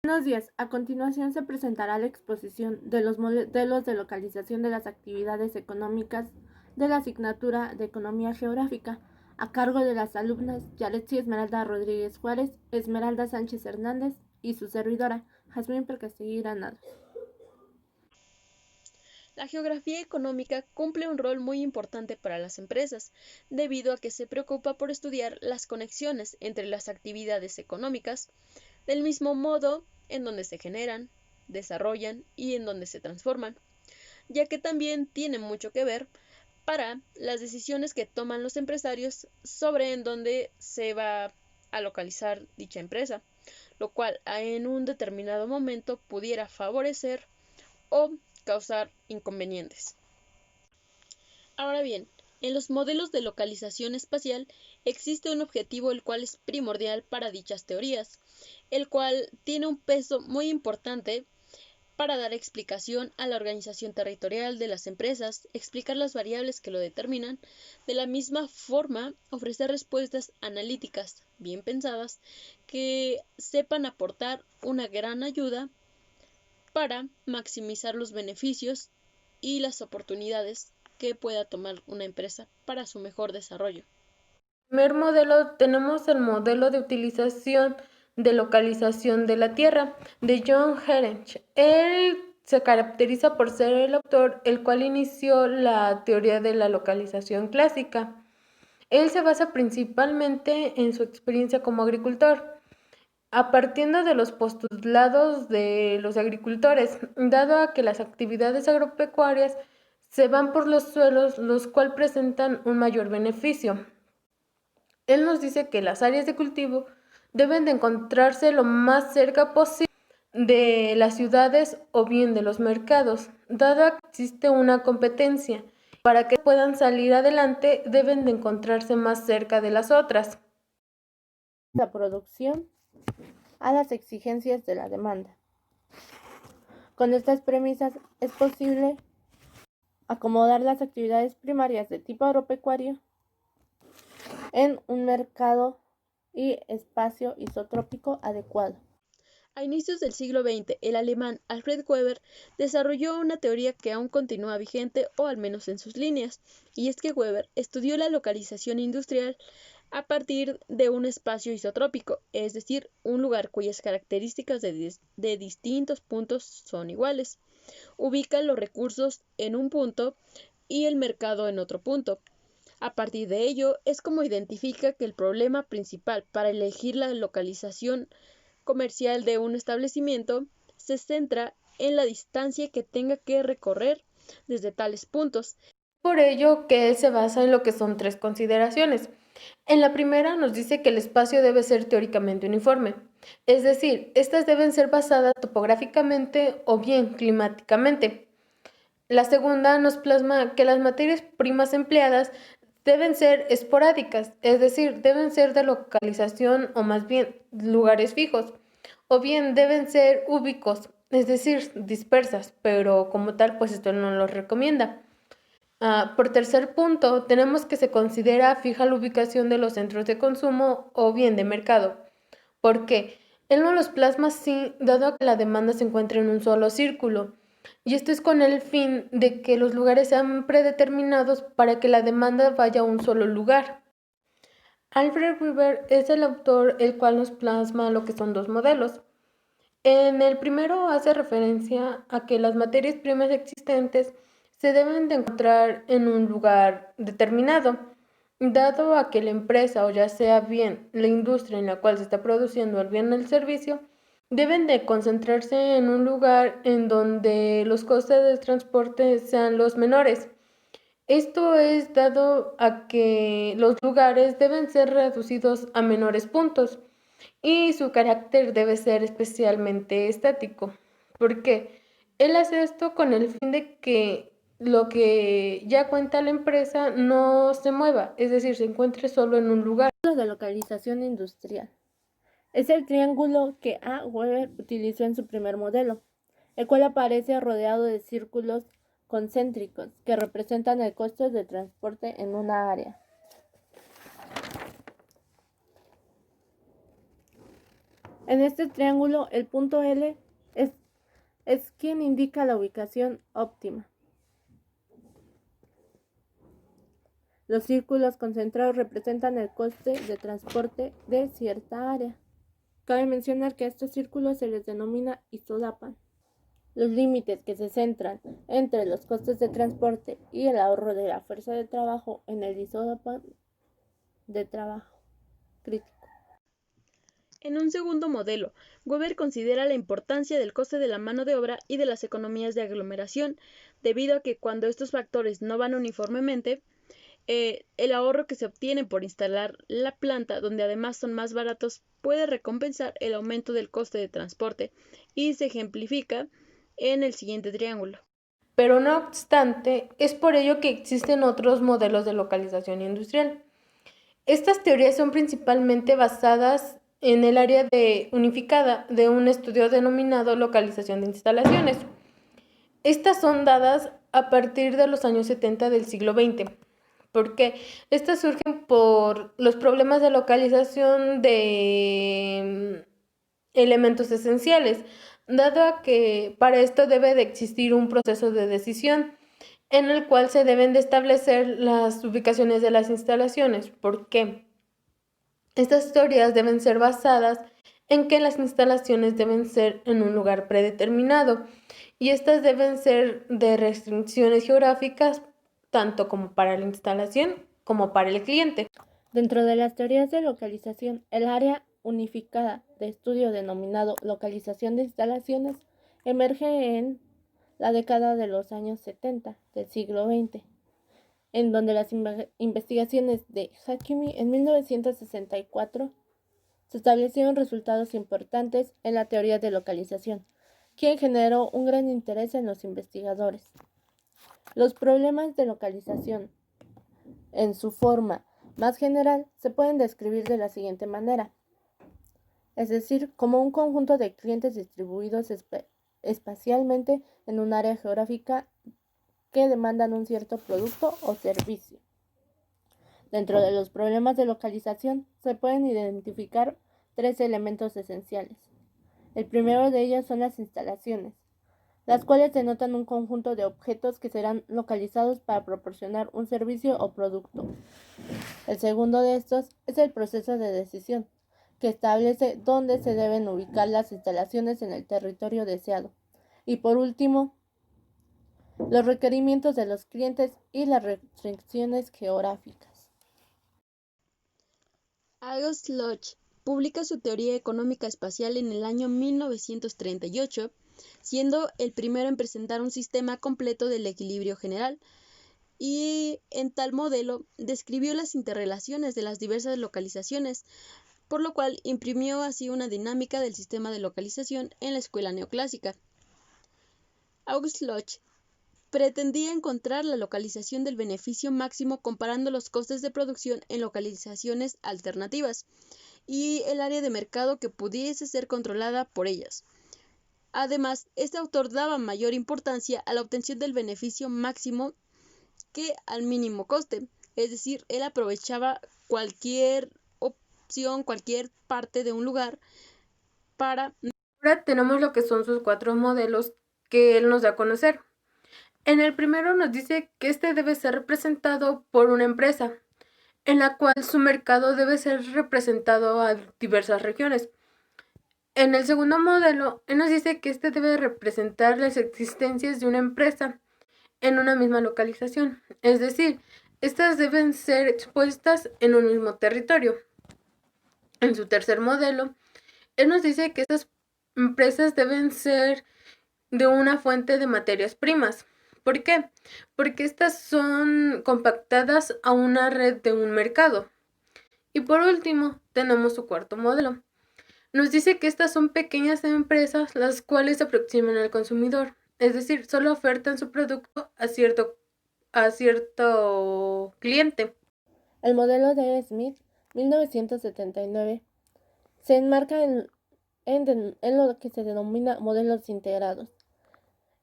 Buenos días. A continuación se presentará la exposición de los modelos de localización de las actividades económicas de la asignatura de Economía Geográfica, a cargo de las alumnas Yaretsi Esmeralda Rodríguez Juárez, Esmeralda Sánchez Hernández y su servidora, Jazmín Percastegui Granados. La geografía económica cumple un rol muy importante para las empresas, debido a que se preocupa por estudiar las conexiones entre las actividades económicas, del mismo modo en donde se generan, desarrollan y en donde se transforman, ya que también tiene mucho que ver para las decisiones que toman los empresarios sobre en dónde se va a localizar dicha empresa, lo cual en un determinado momento pudiera favorecer o causar inconvenientes. Ahora bien, en los modelos de localización espacial existe un objetivo el cual es primordial para dichas teorías, el cual tiene un peso muy importante para dar explicación a la organización territorial de las empresas, explicar las variables que lo determinan, de la misma forma ofrecer respuestas analíticas bien pensadas que sepan aportar una gran ayuda para maximizar los beneficios y las oportunidades que pueda tomar una empresa para su mejor desarrollo. Primer modelo tenemos el modelo de utilización de localización de la Tierra de John Herench. Él se caracteriza por ser el autor el cual inició la teoría de la localización clásica. Él se basa principalmente en su experiencia como agricultor, a partir de los postulados de los agricultores, dado a que las actividades agropecuarias se van por los suelos, los cuales presentan un mayor beneficio. Él nos dice que las áreas de cultivo deben de encontrarse lo más cerca posible de las ciudades o bien de los mercados, dado que existe una competencia. Para que puedan salir adelante deben de encontrarse más cerca de las otras. La producción a las exigencias de la demanda. Con estas premisas es posible acomodar las actividades primarias de tipo agropecuario en un mercado y espacio isotrópico adecuado. A inicios del siglo XX, el alemán Alfred Weber desarrolló una teoría que aún continúa vigente, o al menos en sus líneas, y es que Weber estudió la localización industrial a partir de un espacio isotrópico, es decir, un lugar cuyas características de distintos puntos son iguales. Ubica los recursos en un punto y el mercado en otro punto. A partir de ello, es como identifica que el problema principal para elegir la localización comercial de un establecimiento se centra en la distancia que tenga que recorrer desde tales puntos. Por ello que él se basa en lo que son tres consideraciones. En la primera nos dice que el espacio debe ser teóricamente uniforme, es decir, estas deben ser basadas topográficamente o bien climáticamente. La segunda nos plasma que las materias primas empleadas deben ser esporádicas, es decir, deben ser de localización o más bien lugares fijos, o bien deben ser ubicos, es decir, dispersas, pero como tal, pues esto no lo recomienda. Por tercer punto, tenemos que se considera fija la ubicación de los centros de consumo o bien de mercado. ¿Por qué? Él no los plasma así, dado a que la demanda se encuentra en un solo círculo. Y esto es con el fin de que los lugares sean predeterminados para que la demanda vaya a un solo lugar. Alfred Weber es el autor el cual nos plasma lo que son dos modelos. En el primero hace referencia a que las materias primas existentes se deben de encontrar en un lugar determinado, dado a que la empresa o ya sea bien la industria en la cual se está produciendo el bien o el servicio, deben de concentrarse en un lugar en donde los costes de transporte sean los menores. Esto es dado a que los lugares deben ser reducidos a menores puntos y su carácter debe ser especialmente estático. ¿Por qué? Él hace esto con el fin de que lo que ya cuenta la empresa no se mueva, es decir, se encuentre solo en un lugar. De localización industrial. Es el triángulo que A. Weber utilizó en su primer modelo, el cual aparece rodeado de círculos concéntricos que representan el costo de transporte en una área. En este triángulo, el punto L es quien indica la ubicación óptima. Los círculos concentrados representan el coste de transporte de cierta área. Cabe mencionar que a estos círculos se les denomina isólapan. Los límites que se centran entre los costes de transporte y el ahorro de la fuerza de trabajo en el isólapan de trabajo crítico. En un segundo modelo, Weber considera la importancia del coste de la mano de obra y de las economías de aglomeración, debido a que cuando estos factores no van uniformemente, el ahorro que se obtiene por instalar la planta, donde además son más baratos, puede recompensar el aumento del coste de transporte y se ejemplifica en el siguiente triángulo. Pero no obstante, es por ello que existen otros modelos de localización industrial. Estas teorías son principalmente basadas en el área unificada de un estudio denominado localización de instalaciones. Estas son dadas a partir de los años 70 del siglo XX, porque estas surgen por los problemas de localización de elementos esenciales, dado a que para esto debe de existir un proceso de decisión en el cual se deben de establecer las ubicaciones de las instalaciones. ¿Por qué? Estas teorías deben ser basadas en que las instalaciones deben ser en un lugar predeterminado y estas deben ser de restricciones geográficas tanto como para la instalación como para el cliente. Dentro de las teorías de localización, el área unificada de estudio denominado localización de instalaciones emerge en la década de los años 70 del siglo XX, en donde las investigaciones de Hakimi en 1964 se establecieron resultados importantes en la teoría de localización, quien generó un gran interés en los investigadores. Los problemas de localización, en su forma más general, se pueden describir de la siguiente manera, es decir, como un conjunto de clientes distribuidos espacialmente en un área geográfica que demandan un cierto producto o servicio. Dentro de los problemas de localización se pueden identificar tres elementos esenciales. El primero de ellos son las instalaciones, las cuales denotan un conjunto de objetos que serán localizados para proporcionar un servicio o producto. El segundo de estos es el proceso de decisión, que establece dónde se deben ubicar las instalaciones en el territorio deseado. Y por último, los requerimientos de los clientes y las restricciones geográficas. August Lodge publica su teoría económica espacial en el año 1938, siendo el primero en presentar un sistema completo del equilibrio general, y en tal modelo describió las interrelaciones de las diversas localizaciones, por lo cual imprimió así una dinámica del sistema de localización en la escuela neoclásica. August Lodge pretendía encontrar la localización del beneficio máximo comparando los costes de producción en localizaciones alternativas y el área de mercado que pudiese ser controlada por ellas. Además, este autor daba mayor importancia a la obtención del beneficio máximo que al mínimo coste, es decir, él aprovechaba cualquier opción, cualquier parte de un lugar para... Ahora tenemos lo que son sus 4 modelos que él nos da a conocer. En el primero nos dice que este debe ser representado por una empresa, en la cual su mercado debe ser representado a diversas regiones. En el segundo modelo, él nos dice que este debe representar las existencias de una empresa en una misma localización, es decir, estas deben ser expuestas en un mismo territorio. En su tercer modelo, él nos dice que estas empresas deben ser de una fuente de materias primas. ¿Por qué? Porque estas son compactadas a una red de un mercado. Y por último, tenemos su cuarto modelo. Nos dice que estas son pequeñas empresas las cuales se aproximan al consumidor, es decir, solo ofertan su producto a cierto cliente. El modelo de Smith, 1979, se enmarca en lo que se denomina modelos integrados.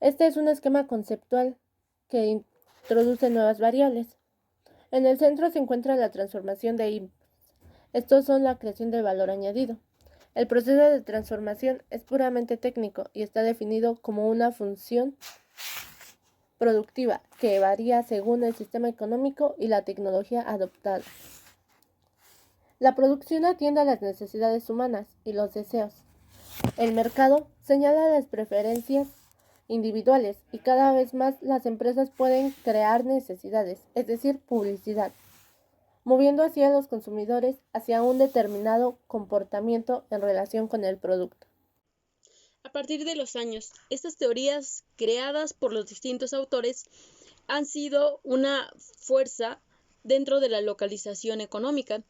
Este es un esquema conceptual que introduce nuevas variables. En el centro se encuentra la transformación de inputs. Estos son la creación de valor añadido. El proceso de transformación es puramente técnico y está definido como una función productiva que varía según el sistema económico y la tecnología adoptada. La producción atiende a las necesidades humanas y los deseos. El mercado señala las preferencias individuales y cada vez más las empresas pueden crear necesidades, es decir, publicidad, moviendo así a los consumidores hacia un determinado comportamiento en relación con el producto. A partir de los años, estas teorías creadas por los distintos autores han sido una fuerza dentro de la localización económica,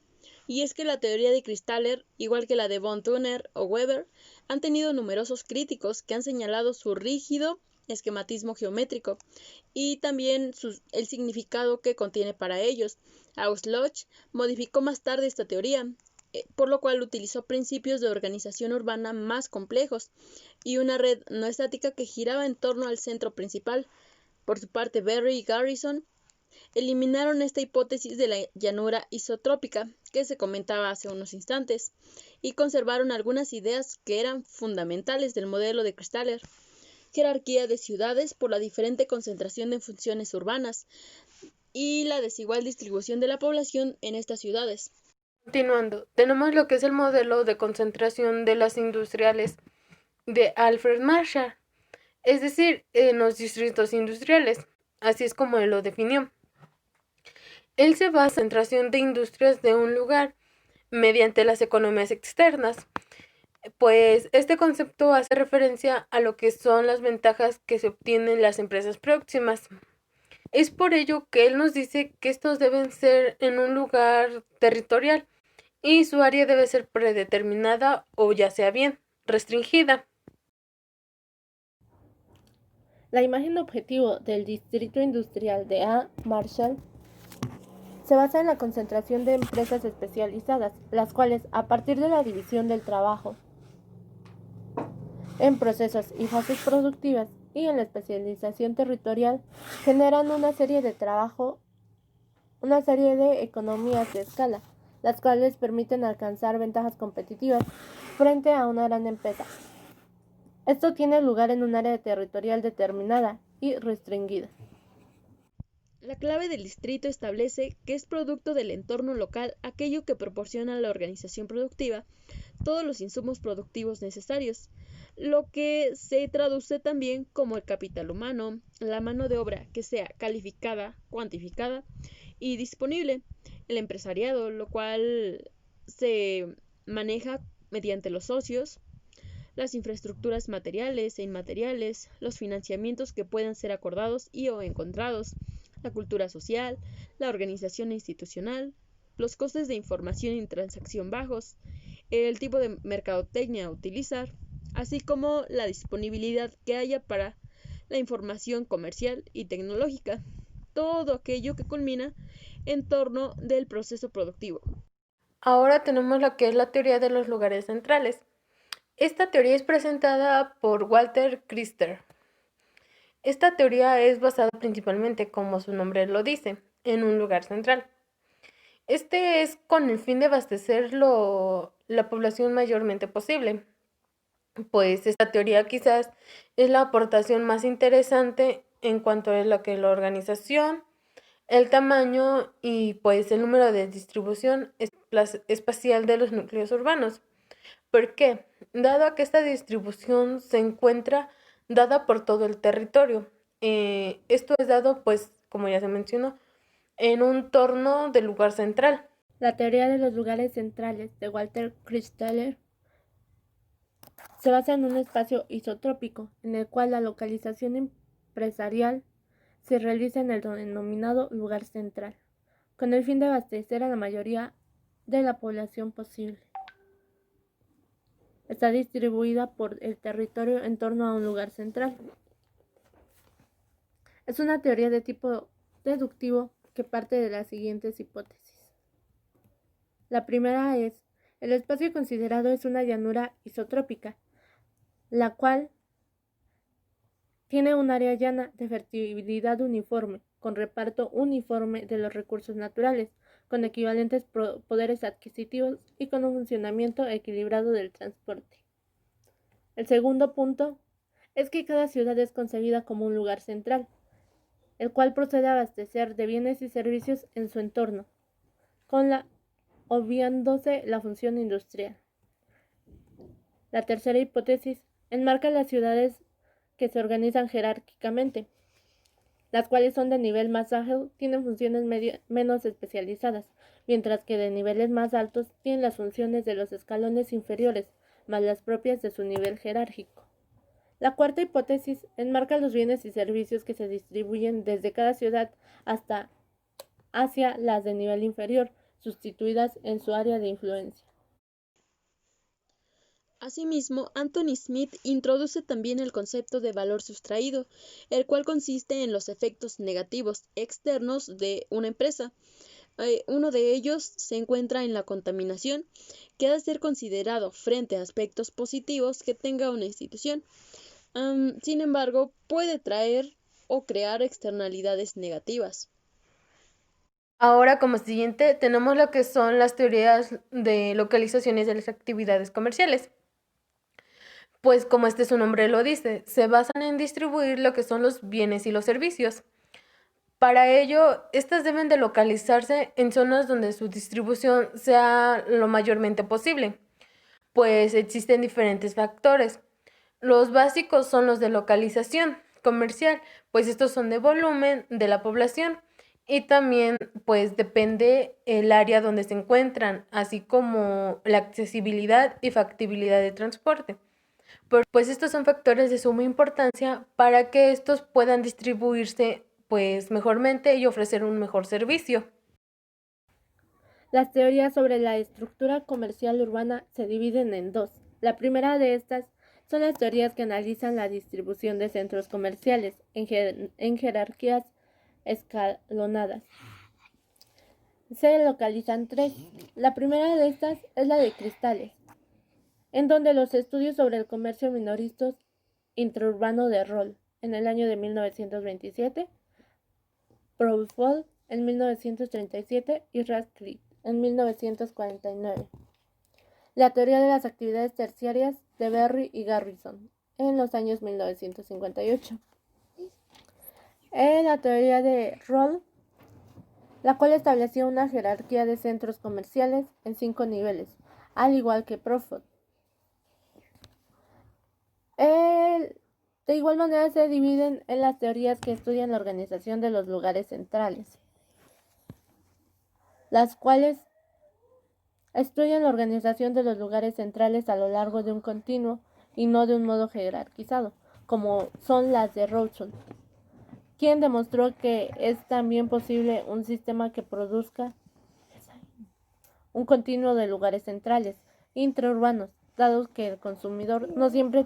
y es que la teoría de Christaller, igual que la de von Thuner o Weber, han tenido numerosos críticos que han señalado su rígido esquematismo geométrico y también el significado que contiene para ellos. Ausloch modificó más tarde esta teoría, por lo cual utilizó principios de organización urbana más complejos y una red no estática que giraba en torno al centro principal. Por su parte, Berry y Garrison eliminaron esta hipótesis de la llanura isotrópica que se comentaba hace unos instantes y conservaron algunas ideas que eran fundamentales del modelo de Christaller: jerarquía de ciudades por la diferente concentración de funciones urbanas y la desigual distribución de la población en estas ciudades. Continuando, tenemos lo que es el modelo de concentración de las industriales de Alfred Marshall, es decir, en los distritos industriales, así es como él lo definió. Él se basa en la concentración de industrias de un lugar mediante las economías externas, pues este concepto hace referencia a lo que son las ventajas que se obtienen en las empresas próximas. Es por ello que él nos dice que estos deben ser en un lugar territorial y su área debe ser predeterminada o ya sea bien restringida. La imagen objetivo del distrito industrial de A. Marshall se basa en la concentración de empresas especializadas, las cuales, a partir de la división del trabajo en procesos y fases productivas y en la especialización territorial, generan una serie de economías de escala, las cuales permiten alcanzar ventajas competitivas frente a una gran empresa. Esto tiene lugar en un área territorial determinada y restringida. La clave del distrito establece que es producto del entorno local aquello que proporciona a la organización productiva todos los insumos productivos necesarios, lo que se traduce también como el capital humano, la mano de obra que sea calificada, cuantificada y disponible, el empresariado, lo cual se maneja mediante los socios, las infraestructuras materiales e inmateriales, los financiamientos que puedan ser acordados y o encontrados, la cultura social, la organización institucional, los costes de información y transacción bajos, el tipo de mercadotecnia a utilizar, así como la disponibilidad que haya para la información comercial y tecnológica, todo aquello que culmina en torno del proceso productivo. Ahora tenemos lo que es la teoría de los lugares centrales. Esta teoría es presentada por Walter Christer. Esta teoría es basada principalmente, como su nombre lo dice, en un lugar central. Este es con el fin de abastecer la población mayormente posible. Pues esta teoría quizás es la aportación más interesante en cuanto a lo que es la organización, el tamaño y pues el número de distribución espacial de los núcleos urbanos. ¿Por qué? Dado que esta distribución se encuentra dada por todo el territorio. Esto es dado, pues, como ya se mencionó, en un torno del lugar central. La teoría de los lugares centrales de Walter Christaller se basa en un espacio isotrópico en el cual la localización empresarial se realiza en el denominado lugar central, con el fin de abastecer a la mayoría de la población posible. Está distribuida por el territorio en torno a un lugar central. Es una teoría de tipo deductivo que parte de las siguientes hipótesis. La primera es: el espacio considerado es una llanura isotrópica, la cual tiene un área llana de fertilidad uniforme, con reparto uniforme de los recursos naturales, con equivalentes poderes adquisitivos y con un funcionamiento equilibrado del transporte. El segundo punto es que cada ciudad es concebida como un lugar central, el cual procede a abastecer de bienes y servicios en su entorno, obviándose la función industrial. La tercera hipótesis enmarca las ciudades que se organizan jerárquicamente, las cuales son de nivel más bajo tienen funciones menos especializadas, mientras que de niveles más altos tienen las funciones de los escalones inferiores, más las propias de su nivel jerárquico. La cuarta hipótesis enmarca los bienes y servicios que se distribuyen desde cada ciudad hacia las de nivel inferior, sustituidas en su área de influencia. Asimismo, Anthony Smith introduce también el concepto de valor sustraído, el cual consiste en los efectos negativos externos de una empresa. Uno de ellos se encuentra en la contaminación, que ha de ser considerado frente a aspectos positivos que tenga una institución. Sin embargo, puede traer o crear externalidades negativas. Ahora, como siguiente, tenemos lo que son las teorías de localizaciones de las actividades comerciales. Pues como su nombre lo dice, se basan en distribuir lo que son los bienes y los servicios. Para ello, estas deben de localizarse en zonas donde su distribución sea lo mayormente posible, pues existen diferentes factores. Los básicos son los de localización comercial, pues estos son de volumen de la población y también pues depende el área donde se encuentran, así como la accesibilidad y factibilidad de transporte. Pues estos son factores de suma importancia para que estos puedan distribuirse pues mejormente y ofrecer un mejor servicio. Las teorías sobre la estructura comercial urbana se dividen en dos. La primera de estas son las teorías que analizan la distribución de centros comerciales en jerarquías escalonadas. Se localizan tres. La primera de estas es la de Cristales, en donde los estudios sobre el comercio minorista intraurbano de Roll en el año de 1927, Proudfoot en 1937 y Radcliffe en 1949. La teoría de las actividades terciarias de Berry y Garrison en los años 1958. La teoría de Roll, la cual estableció una jerarquía de centros comerciales en 5 niveles, al igual que Proudfoot. De igual manera se dividen en las teorías que estudian la organización de los lugares centrales, las cuales estudian la organización de los lugares centrales a lo largo de un continuo y no de un modo jerarquizado, como son las de Rothschild, quien demostró que es también posible un sistema que produzca un continuo de lugares centrales intraurbanos, dado que el consumidor no siempre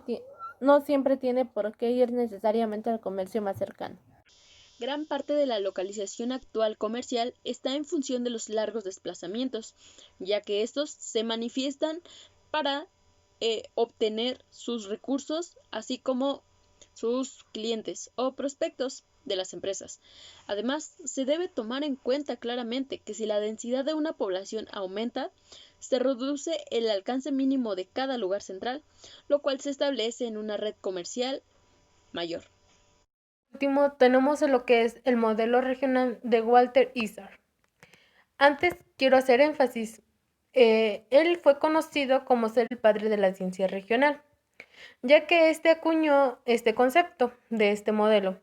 tiene por qué ir necesariamente al comercio más cercano. Gran parte de la localización actual comercial está en función de los largos desplazamientos, ya que estos se manifiestan para obtener sus recursos, así como sus clientes o prospectos de las empresas. Además, se debe tomar en cuenta claramente que si la densidad de una población aumenta, se reduce el alcance mínimo de cada lugar central, lo cual se establece en una red comercial mayor. Último, tenemos lo que es el modelo regional de Walter Isar. Antes quiero hacer énfasis. Él fue conocido como ser el padre de la ciencia regional, ya que acuñó este concepto de este modelo,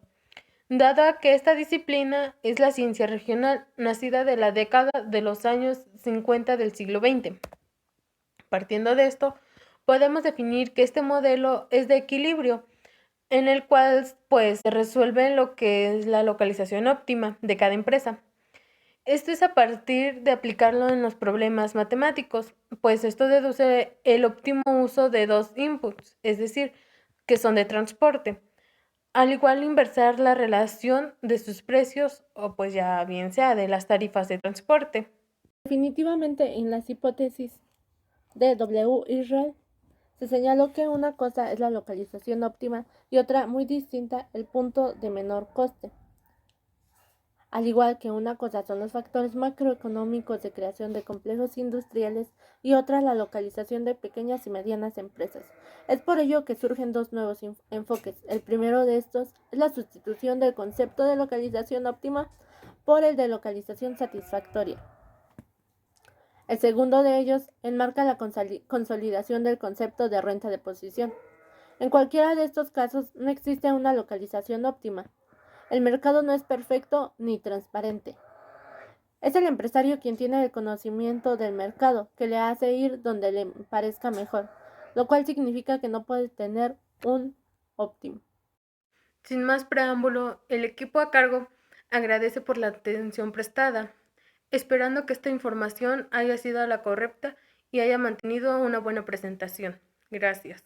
dada que esta disciplina es la ciencia regional nacida de la década de los años 50 del siglo XX. Partiendo de esto, podemos definir que este modelo es de equilibrio, en el cual pues se resuelve lo que es la localización óptima de cada empresa. Esto es a partir de aplicarlo en los problemas matemáticos, pues esto deduce el óptimo uso de dos inputs, es decir, que son de transporte, al igual inversar la relación de sus precios o pues ya bien sea de las tarifas de transporte. Definitivamente en las hipótesis de W. Israel se señaló que una cosa es la localización óptima y otra muy distinta el punto de menor coste. Al igual que una cosa son los factores macroeconómicos de creación de complejos industriales y otra la localización de pequeñas y medianas empresas. Es por ello que surgen dos nuevos enfoques. El primero de estos es la sustitución del concepto de localización óptima por el de localización satisfactoria. El segundo de ellos enmarca la consolidación del concepto de renta de posición. En cualquiera de estos casos no existe una localización óptima. El mercado no es perfecto ni transparente. Es el empresario quien tiene el conocimiento del mercado, que le hace ir donde le parezca mejor, lo cual significa que no puede tener un óptimo. Sin más preámbulo, el equipo a cargo agradece por la atención prestada, esperando que esta información haya sido la correcta y haya mantenido una buena presentación. Gracias.